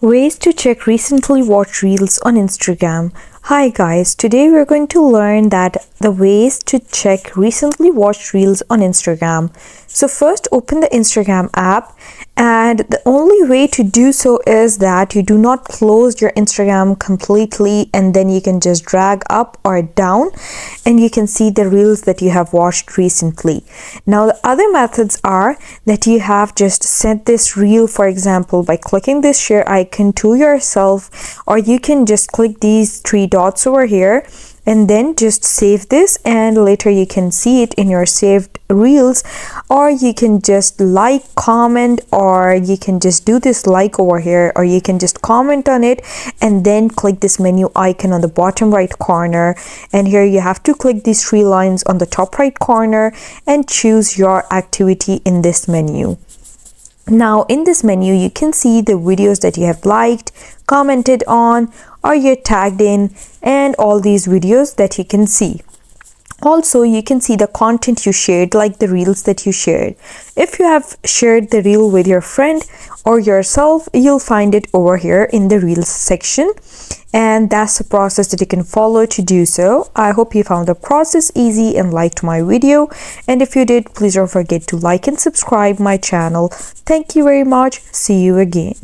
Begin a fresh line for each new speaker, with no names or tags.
Ways to check recently watched reels on Instagram. Hi guys, today we're going to learn the ways to check recently watched reels on Instagram. So first open the Instagram app, and the only way to do so is that you do not close your Instagram completely, and then you can just drag up or down and you can see the reels that you have watched recently. Now the other methods are that you have just sent this reel, for example, by clicking this share icon to yourself, or you can just click these three dots over here and then just save this, and later you can see it in your saved reels. Or you can just like, comment, or you can just do this like over here, or you can just comment on it and then click this menu icon on the bottom right corner, and here you have to click these three lines on the top right corner and choose your activity in this menu. Now in this menu you can see the videos that you have liked, commented on, or you're tagged in, and all these videos that you can see. Also, you can see the content you shared, like the reels that you shared. If you have shared the reel with your friend or yourself, you'll find it over here in the reels section, and that's the process that you can follow to do so. I hope you found the process easy and liked my video, and if you did, please don't forget to like and subscribe my channel. Thank you very much. See you again.